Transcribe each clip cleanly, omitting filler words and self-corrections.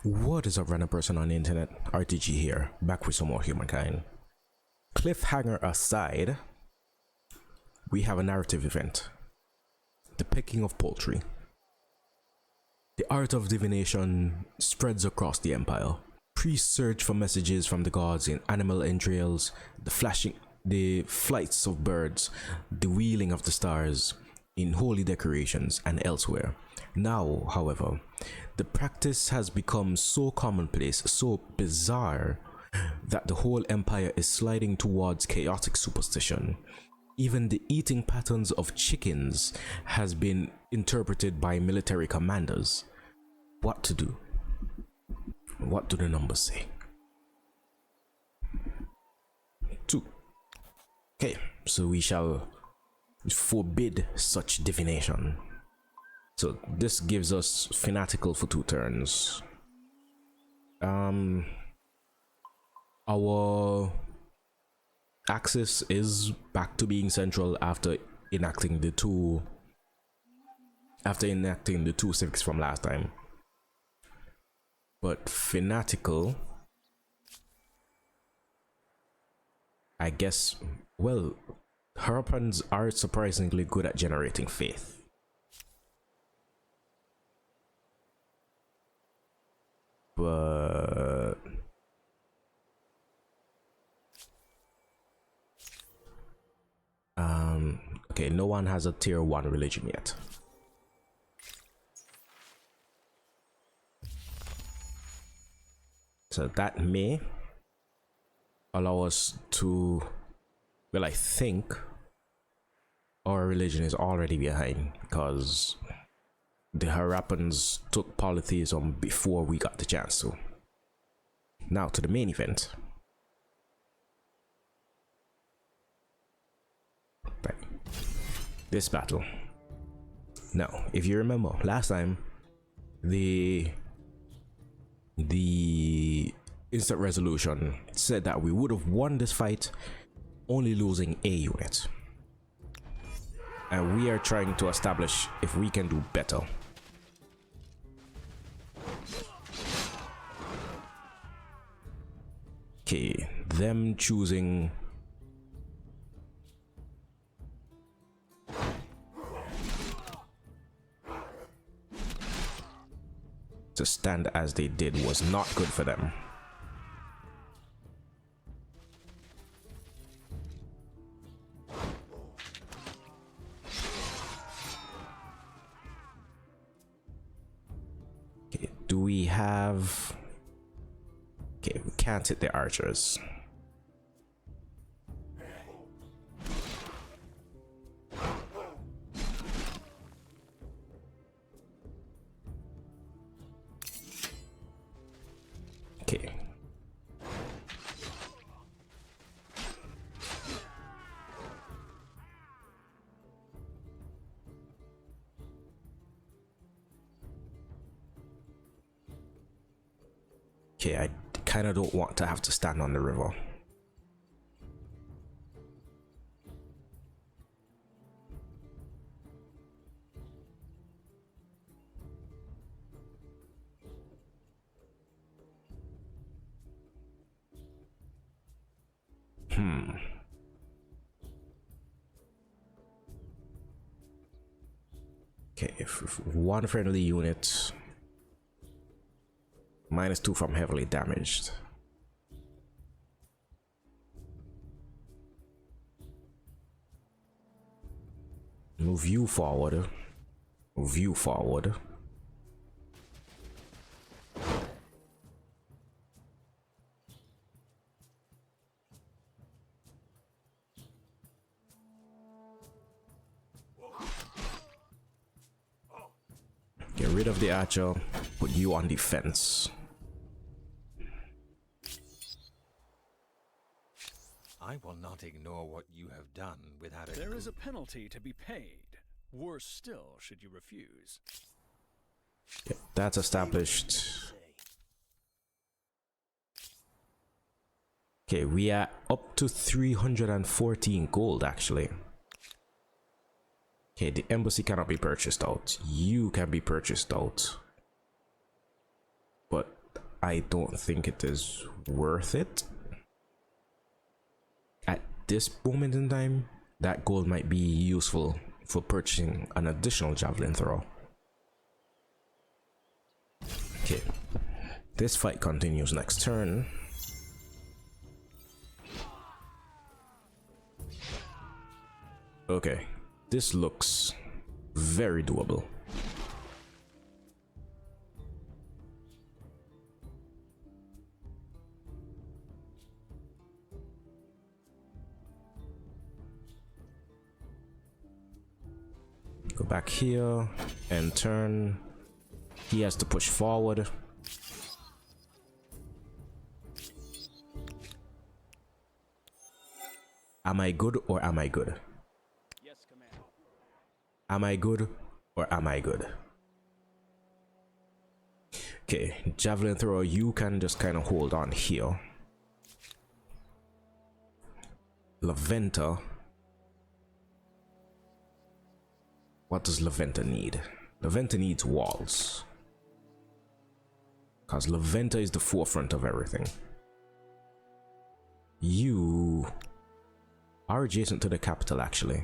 What is up, random person on the internet? RTG here, back with some more Humankind. Cliffhanger aside, we have a narrative event. The Pecking of Poultry. The art of divination spreads across the empire. Priests search for messages from the gods in animal entrails, the flights of birds, the wheeling of the stars, in holy decorations and elsewhere. Now, however, the practice has become so commonplace, so bizarre, that the whole empire is sliding towards chaotic superstition. Even the eating patterns of chickens has been interpreted by military commanders. What to do? What do the numbers say? 2. Okay, so we shall forbid such divination. So this gives us fanatical for 2 turns. Our axis is back to being central after enacting the two civics from last time. But fanatical, I guess, well, Harapans are surprisingly good at generating faith. But okay, no one has a tier 1 religion yet. So that may allow us to, well, I think our religion is already behind because the Harappans took polytheism before we got the chance to. Now to the main event. Right. This battle. Now, if you remember last time, the instant resolution said that we would have won this fight, only losing a unit. And we are trying to establish if we can do better. Okay, them choosing to stand as they did was not good for them. Okay, do we have... Okay, we can't hit the archers. Okay. Okay, I kind of don't want to have to stand on the river. Okay, if 1 friendly unit, -2 from heavily damaged. Move you forward. Move you forward. Get rid of the archer, put you on defense. I will not ignore what you have done without a... There is a penalty to be paid. Worse still, should you refuse. Okay, that's established. Okay, we are up to 314 gold actually. Okay, the embassy cannot be purchased out. You can be purchased out. But I don't think it is worth it. At this moment in time, that gold might be useful for purchasing an additional javelin throw. Okay, this fight continues next turn. Okay, this looks very doable. Go back here and turn. He has to push forward. Am I good or am I good? Yes, Command. Am I good or am I good? Okay, javelin thrower, you can just kind of hold on here. Laventa. What does Laventa need? Laventa needs walls. Because Laventa is the forefront of everything. You are adjacent to the capital, actually.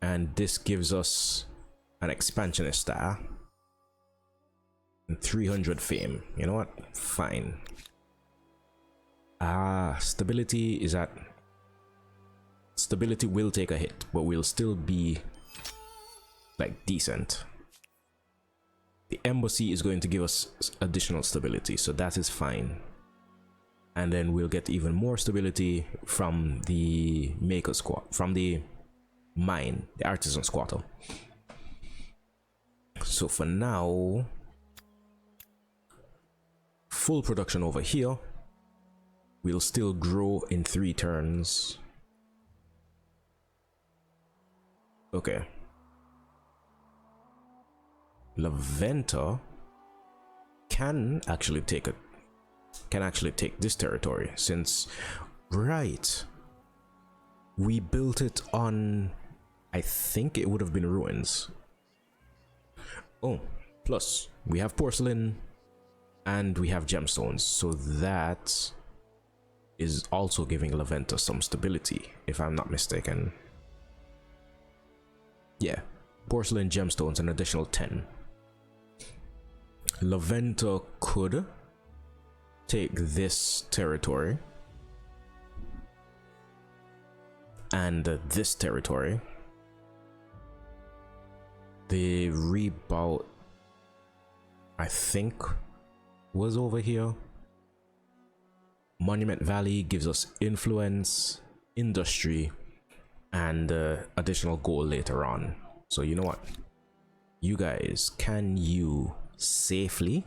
And this gives us an expansionist star and 300 fame. You know what? Fine. Stability is at... Stability will take a hit, but we'll still be like decent. The embassy is going to give us additional stability, so that is fine. And then we'll get even more stability from the maker squad, from the mine, the artisan squatter. So for now, full production over here. We'll still grow in 3 turns. Okay. Laventa can actually take this territory, since we built it on, I think it would have been ruins. Oh, plus we have porcelain and we have gemstones, so that is also giving Laventa some stability, if I'm not mistaken. Yeah, porcelain, gemstones, an additional 10. Laventa could take this territory and this territory. The rebout, I think, was over here. Monument Valley gives us influence, industry, and additional gold later on. So you know what? You guys, can you safely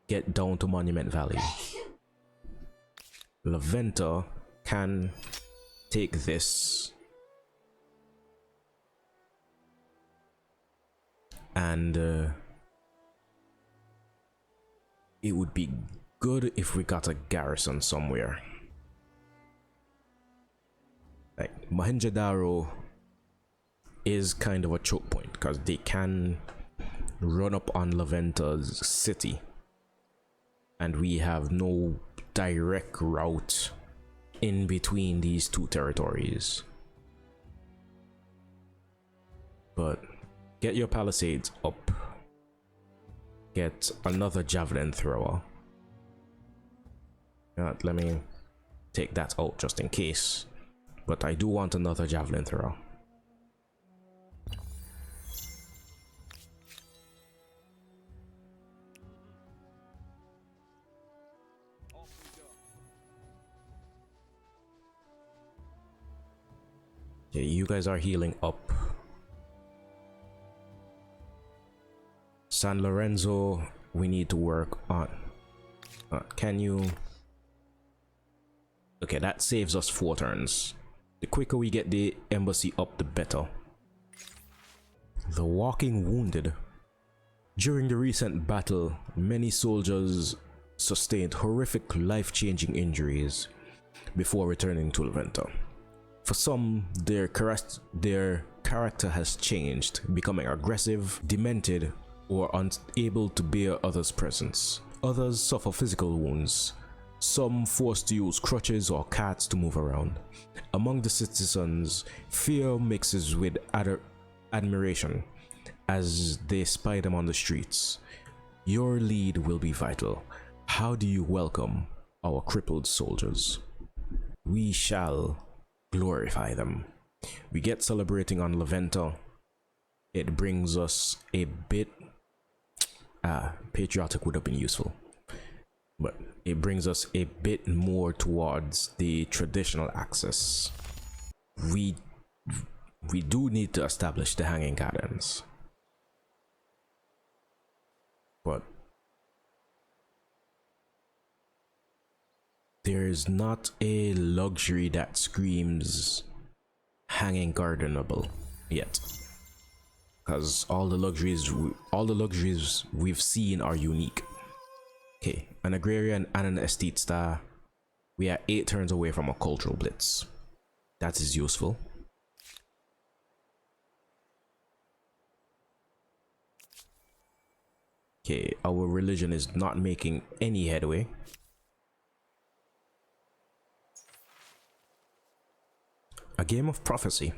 get down to Monument Valley? Laventa can take this. And it would be good if we got a garrison somewhere. Like Mohenjo-Daro is kind of a choke point because they can run up on Laventa's city, and we have no direct route in between these 2 territories. But get your palisades up. Get another javelin thrower. Let me take that out just in case. But I do want another javelin thrower. Okay, you guys are healing up. San Lorenzo, we need to work on. Can you... Okay, that saves us 4 turns. The quicker we get the embassy up, the better. The Walking Wounded. During the recent battle, many soldiers sustained horrific life-changing injuries. before returning to Leventa. For some, their character has changed, becoming aggressive, demented, or unable to bear others' presence. Others suffer physical wounds, some forced to use crutches or carts to move around. Among the citizens, fear mixes with admiration as they spy them on the streets. Your lead will be vital. How do you welcome our crippled soldiers? We shall glorify them. We get celebrating on Leventa. It brings us a bit patriotic would have been useful, but it brings us a bit more towards the traditional axis. We do need to establish the hanging gardens, but there is not a luxury that screams hanging gardenable yet, because all the luxuries we've seen are unique. Okay, an agrarian and an estate star. We are 8 turns away from a cultural blitz. That is useful. Okay, our religion is not making any headway. A game of prophecy.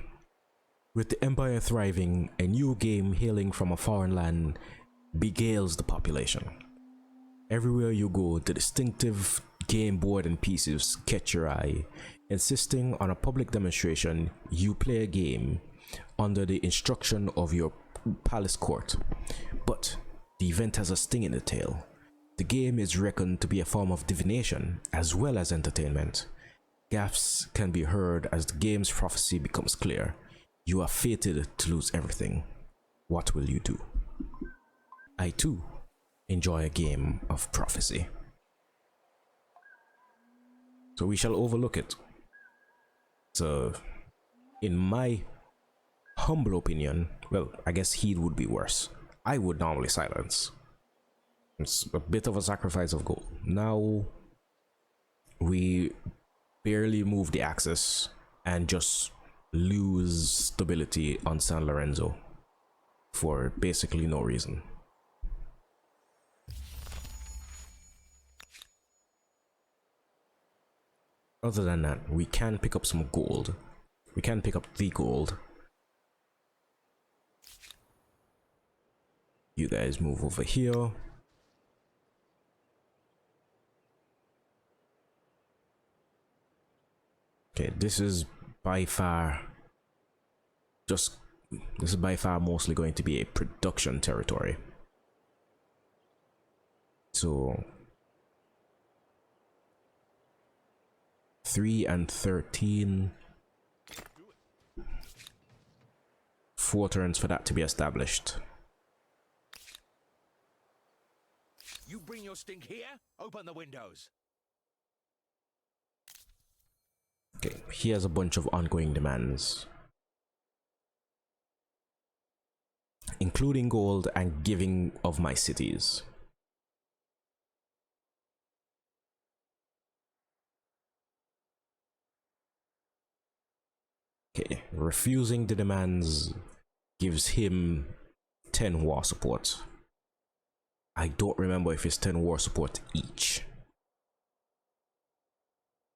With the empire thriving, a new game hailing from a foreign land begales the population. Everywhere you go, the distinctive game board and pieces catch your eye. Insisting on a public demonstration, you play a game under the instruction of your palace court. But the event has a sting in the tail. The game is reckoned to be a form of divination as well as entertainment. Gaffes can be heard as the game's prophecy becomes clear. You are fated to lose everything. What will you do? I too enjoy a game of prophecy, so we shall overlook it. So, in my humble opinion, well, I guess heed would be worse. I would normally silence. It's a bit of a sacrifice of gold. Now we barely move the axis and just lose stability on San Lorenzo for basically no reason. Other than that, we can pick up some gold. We can pick up the gold. You guys move over here. Okay, this is by far mostly going to be a production territory. So 3 and 13, 4 turns for that to be established. You bring your stink here? Open the windows. Okay, he has a bunch of ongoing demands, including gold and giving of my cities. Okay, refusing the demands gives him 10 war support. I don't remember if it's 10 war support each.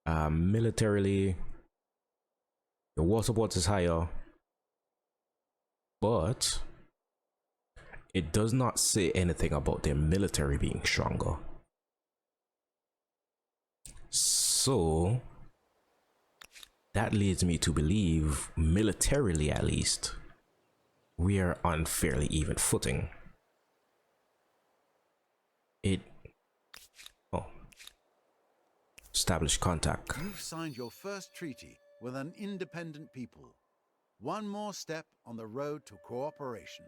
Militarily, the war support is higher, but it does not say anything about their military being stronger. So that leads me to believe, militarily at least, we are on fairly even footing. Establish contact. You've signed your first treaty with an independent people. One more step on the road to cooperation.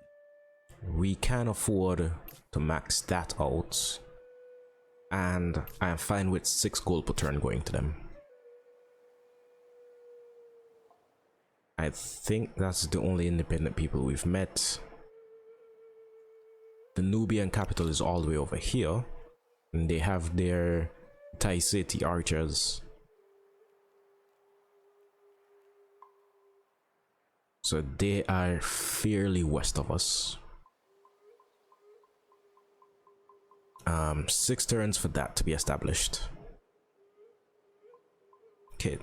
We can afford to max that out, and I am fine with 6 gold per turn going to them. I think that's the only independent people we've met. The Nubian capital is all the way over here, and they have their Thai city archers So they are fairly west of us. 6 turns for that to be established. Okay.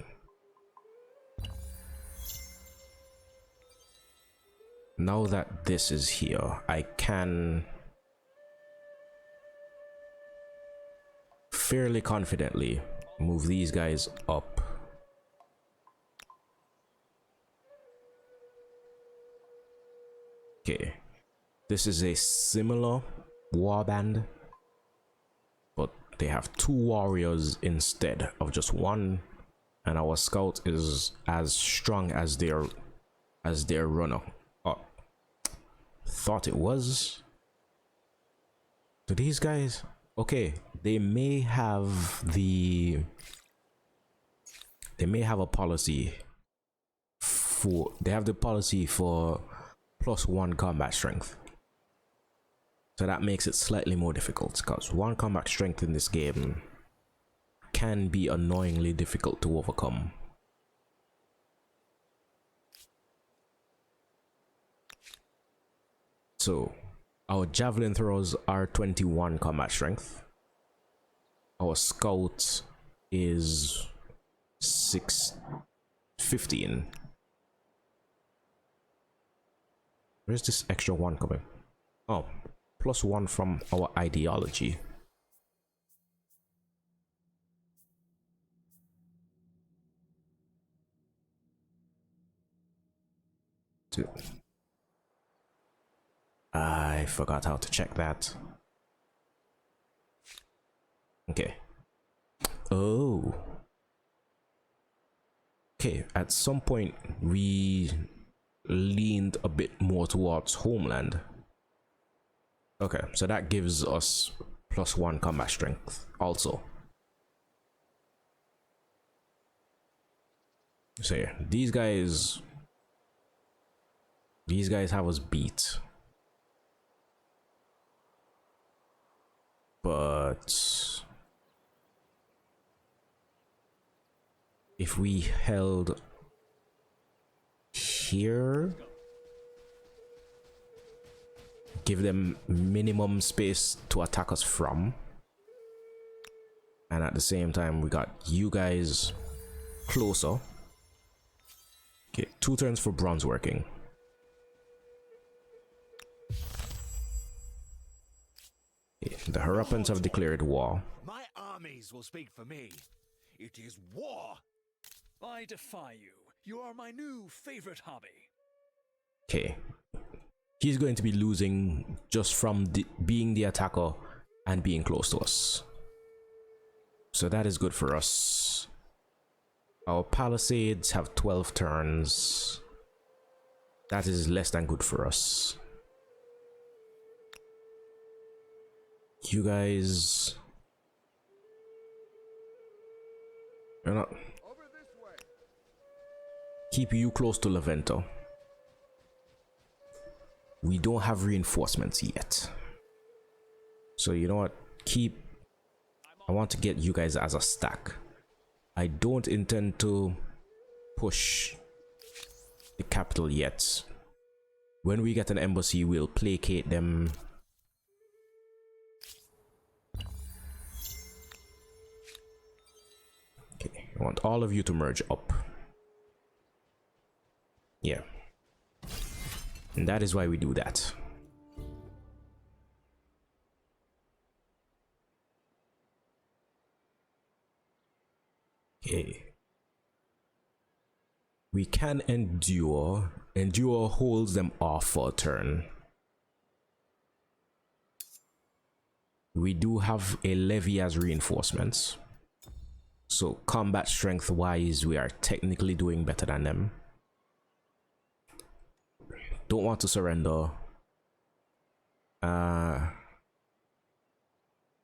Now that this is here, I can fairly confidently move these guys up. Okay, this is a similar warband, but they have 2 warriors instead of just 1, and our scout is as strong as their runner. Oh, thought it was. Do these guys? Okay, they may have a policy for, they have the policy for +1 combat strength. So that makes it slightly more difficult, because 1 combat strength in this game can be annoyingly difficult to overcome. So our javelin throwers are 21 combat strength. Our scout is 15. Where's this extra 1 coming? Oh, +1 from our ideology. I forgot how to check that. Okay. Oh. Okay, at some point we leaned a bit more towards homeland. Okay, so that gives us +1 combat strength also. So yeah, these guys have us beat. But if we held here, give them minimum space to attack us from, and at the same time we got you guys closer. Okay, 2 turns for bronze working. Okay, the Harappans have declared war. My armies will speak for me. It is war. I defy you. You are my new favorite hobby. Okay, he's going to be losing just from being the attacker and being close to us. So that is good for us. Our palisades have 12 turns. That is less than good for us. You guys, you're not. Keep you close to Levento. We don't have reinforcements yet. So you know what? I want to get you guys as a stack. I don't intend to push the capital yet. When we get an embassy, we'll placate them. Okay, I want all of you to merge up. Yeah. And that is why we do that. Okay. We can endure. Endure holds them off for a turn. We do have a levy as reinforcements. So combat strength wise, we are technically doing better than them. Don't want to surrender.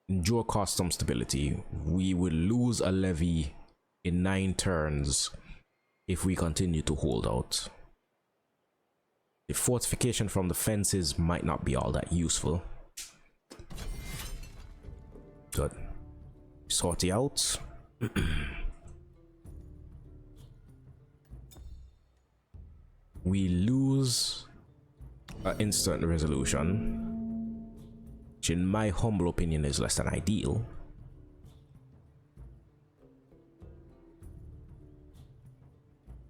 Endure cost some stability. We will lose a levy in 9 turns if we continue to hold out. The fortification from the fences might not be all that useful. Good. Sort it out. we lose an instant resolution, which in my humble opinion is less than ideal.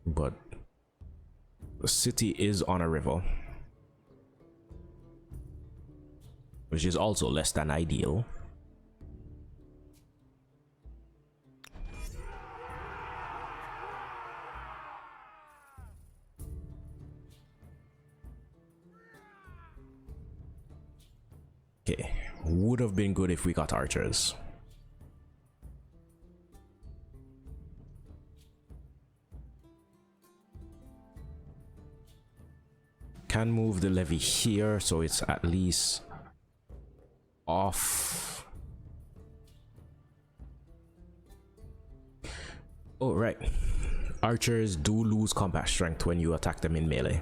But the city is on a river, which is also less than ideal. Okay, would have been good if we got archers. Can move the levy here, so it's at least off. Oh, right. Archers do lose combat strength when you attack them in melee.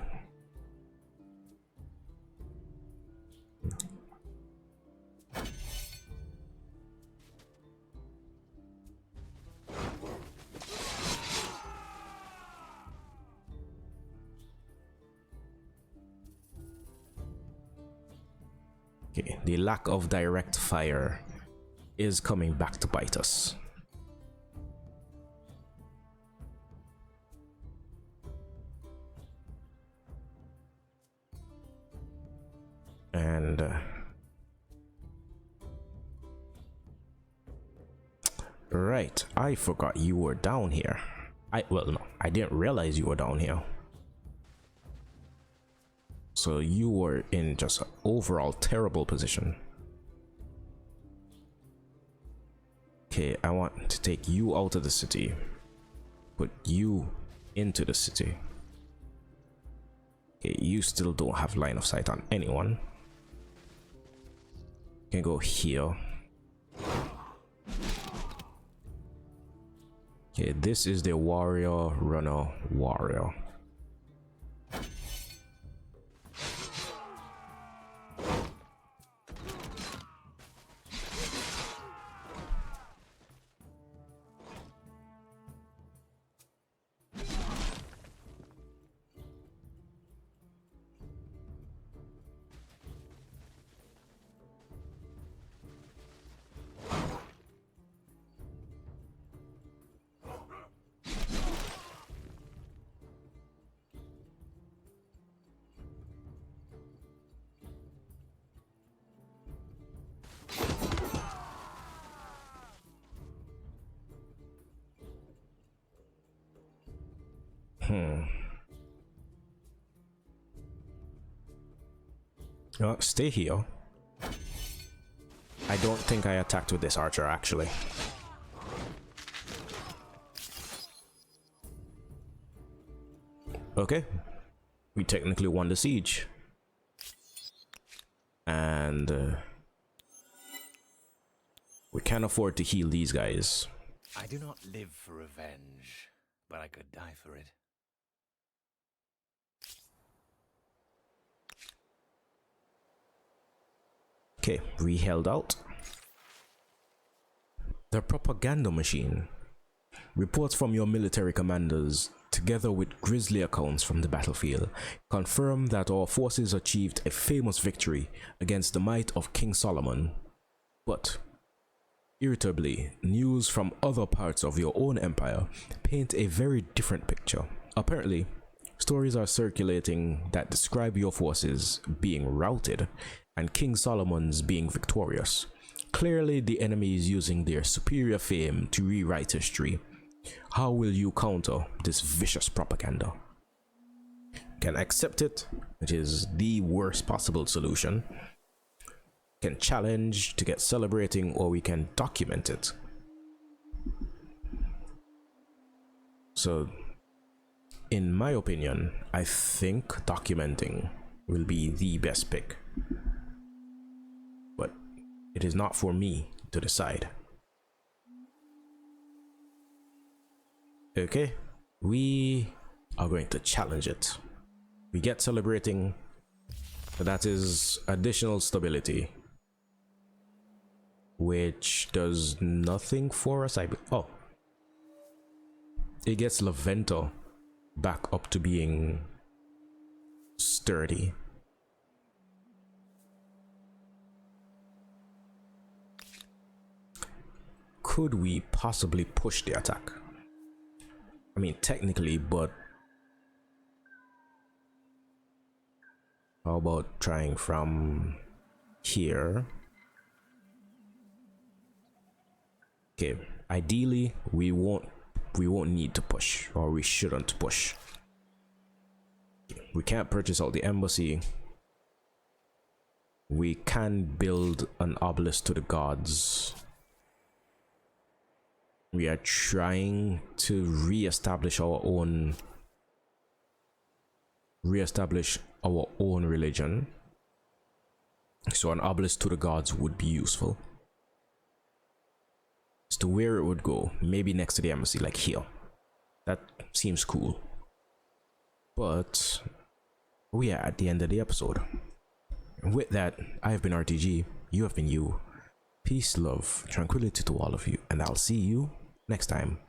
Okay, the lack of direct fire is coming back to bite us. And right, I forgot you were down here. Well, no, I didn't realize you were down here. So you were in just an overall terrible position. Okay, I want to take you out of the city, put you into the city. Okay, you still don't have line of sight on anyone. You can go here. Okay, this is the warrior, runner, warrior. Stay here. I don't think I attacked with this archer actually. Okay, we technically won the siege. And we can't afford to heal these guys. I do not live for revenge, but I could die for it. Okay, we held out. The propaganda machine. Reports from your military commanders, together with grisly accounts from the battlefield, confirm that our forces achieved a famous victory against the might of King Solomon. But, irritably, news from other parts of your own empire paint a very different picture. Apparently, stories are circulating that describe your forces being routed and King Solomon's being victorious. Clearly, the enemy is using their superior fame to rewrite history. How will you counter this vicious propaganda? Can accept it, which is the worst possible solution. Can challenge to get celebrating, or we can document it. So, in my opinion, I think documenting will be the best pick. But it is not for me to decide. Okay, we are going to challenge it. We get celebrating, but that is additional stability, which does nothing for us. Oh, it gets Laventa back up to being sturdy. Could we possibly push the attack? I mean, technically, but how about trying from here? Okay, ideally we won't need to push, or we shouldn't push. We can't purchase out the embassy. We can build an obelisk to the gods. We are trying to re-establish our own religion. So an obelisk to the gods would be useful. As to where it would go, maybe next to the embassy, like here. That seems cool. But we are at the end of the episode. And with that, I have been RTG, you have been you. Peace, love, tranquility to all of you, and I'll see you next time.